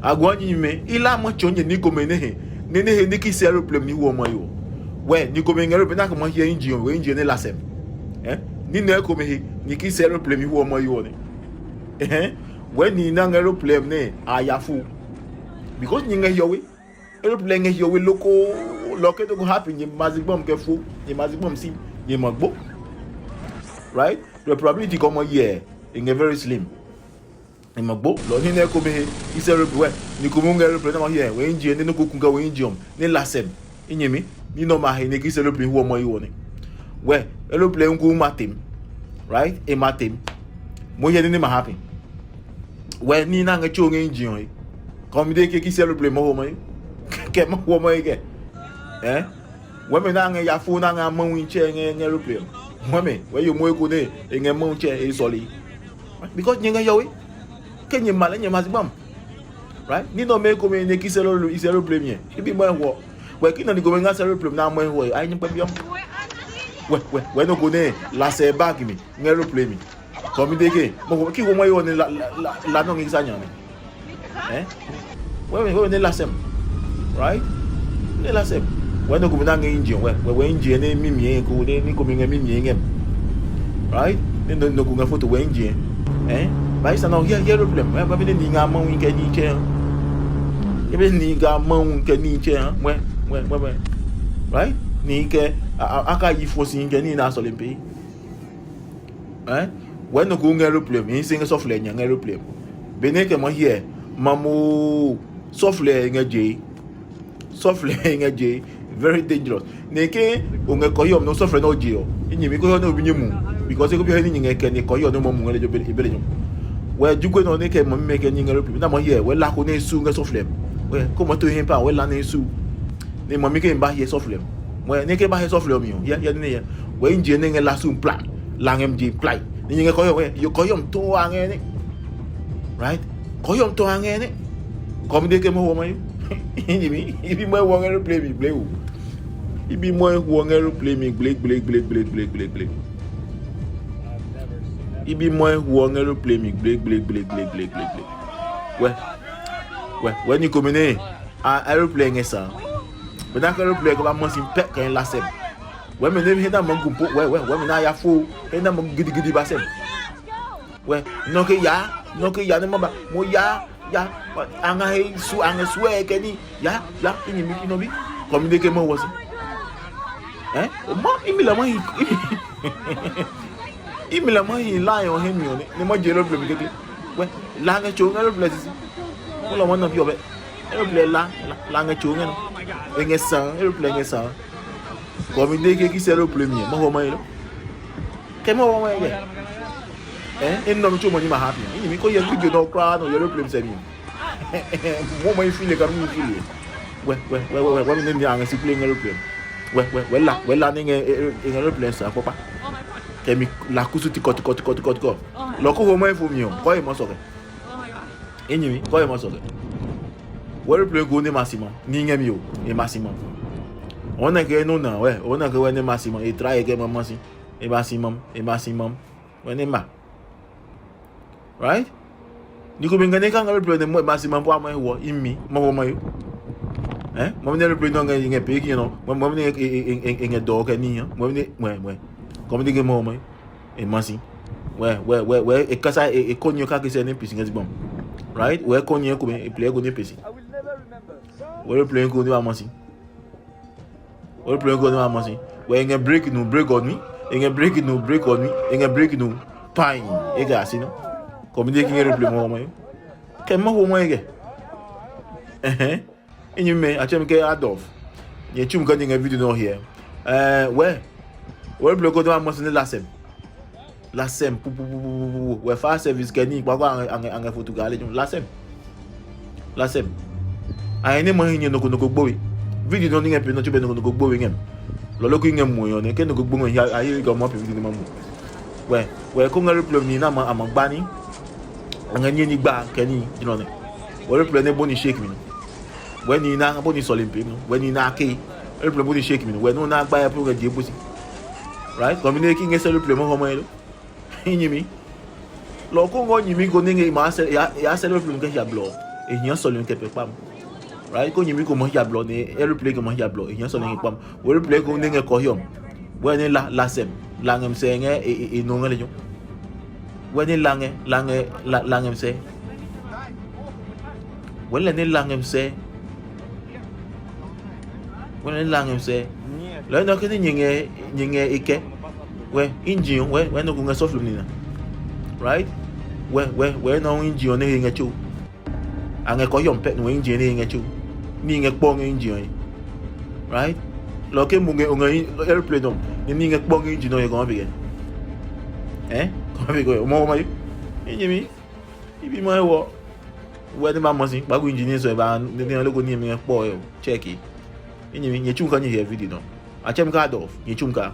agwani me ila mo chonye ni komene ne ni ki aeroplane ni wo mo yo we ni komene aeroplane na ko mo here engine we engine ne lasem ni na ko me ni ki aeroplane ni wo mo yo ne we ni na aeroplane ne ayafu because ni nge yo we aeroplane nge yo we loko to go happen ni mazibom ke fu ni mazibom sim ni magbo right the probability come here in a very slim in magbo lo ni na ko me is aeroplane ni ko mo aeroplane na here we engine ne ko kunga we engine ne lasem inyemi ni no ma he ne ki aeroplane wo mo yo ne we aeroplane ko matem right e matem mo ye ni ma happen we ni na nga cho nge engine comme de ki aeroplane mo wo mo ke mo wo mo ke we me na nga ya fu na nga mo win che nge aeroplane we you mo ko ne nge mo che e soli because nyanga yawe kenye mala nyama zibam right ni no me ko me ne ki aeroplane ye ibi mo ho we ki no ni go me nga aeroplane na mo ho ai ni pa biom we no go ne la se bag mi aeroplane mi comme de ke mo ki wo mo yo ne la no ngi sanya ne we ne la sem right ne la sem we no go me na ngi engine we engine ne mi mi ko ne ni ko me mi mi ngem right ne no go nga photo we engine ba isa no here problem we ba be ni nga ma win ke ni che e be ni nga ma win ke ni che we right ni ke aka yi fosi ke ni na so le pe we no go nga problem in sing software nya nga problem be ne ke mo here mamu software nga je very dangerous ne ke o nga ko yom no software no je o inyi mi ko yo no bi nyemu because ko bi ni nga ke ni ko yo no mo mu nga le be le we jugwe no ne ke mo me ke ni nga problem na mo here we la ko ne su nga software we ko mo to hin pa we la ne su ne mo mi ke ba here software we ne ke ba here software mi o ya ne ya we nje ne nga la su plan la ngem ji plan ni nga ko yo we yo ko yom to ange ne right ko yom to ange ne ko mi de ke mo wo mo ibi mo wo aeroplane mi ble o ibi mo wo aeroplane mi ble ibi mo wo aeroplane mi ble we ni komene aeroplane esa be na aeroplane ko ba mo sin pe kan la sem we me ne heda mo gumpo we me na ya fo heda mo gidi ba sem we no ke ya ne mo ba mo ya anga su ke ni ya ini mi no bi communique mo wo si mo imila mo la yo he mi ni mo je lo problem keke we la nga cho nga lo problem si mo lo mo na bi obe lo problem la nga cho nga no nge sa lo problem nge sa communique ki se lo problem mo ho mo lo ke mo wo ye en no cho mo ni ma happy ni mi ko ye video no kra no ye lo problem se mi mo mo feel ka mi feel we mi ni anga si play ngelo problem we la ni ngelo problem sa papa ke mi la kusu ti ko lo ko ho mo e fo mi o ko e mo so ke enyi mi ko e mo so ke we play go ni maximum ni ngem yo e maximum ona ke no na ona ke we ni maximum e try ke mo si e maximum we ni ma right ni ko bengane ka ngalo play mo maximum po amay wo imi mo yo mo ne play no nga nge pe ki no mo ne nge do ke ni mo ne we ko mi ge mo e masi we e kasa e konyo ka ke se ne pisi ngezi bom right we konyo ko e play go ne pisi we play go ni ba masi we nge break on me nge break on me nge break no pine e ga si no comme dit qu'il y a le plus moi que moi ge et me a chem ke Adolf ye chum ka dinga video no here we bloco do amosi la sem we fa service gani kwa anga photo gale la sem ai ne mo hinye no ko gbowi video no ninga pe no chube no ko gbowi ngem lo lo ko ngem mo yo ne ke no ko gbowi ya ayi go mo pe video no mo we ko ngare problem ni na amagba ni anga ni gba keni you know ne we problem ne boni shake mi we ni na boni solimpe no we ni na ke we problem boni shake mi we no na gba ya program di ebosi right communicating ngese le problem ho mo elo nyimi lo ko ngo nyimi go ninge ma se ya se le problem ke ya blow èèyàn sọ lóyún kẹpẹ pam right kó nyimi kó mọ ya blọ ní aeroplane kó mọ ya blọ èèyàn sọ lóyún pam aeroplane kó ní ngẹ kọ yọm wẹ ní la sẹm la ngẹm sẹ ngẹ ènù ngẹ lẹjọ wẹ ní la ngẹm sẹ wẹ lẹ ní la ngẹm sẹ wẹ ní la ngẹm sẹ lẹ nó cái ní nyẹ ike wẹ engine wẹ nó kó ngẹ soft nina right wẹ nó engine ní ngẹ chu ngẹ kọ yọm pẹ nó engine ní ngẹ chu ni ngẹ kpọ ngẹ engine right lo ke mu ngẹ airplane dom ni ngẹ kpọ ngẹ engine yẹ kọ bigẹ kọ bigẹ mo ma yi mi ibi mo wo wẹ ni ma mo sin pa ku engine so e ba ni logo ni ngẹ kpọ yo check mi ye chu ka ni here video no a chem ka do ye chum ka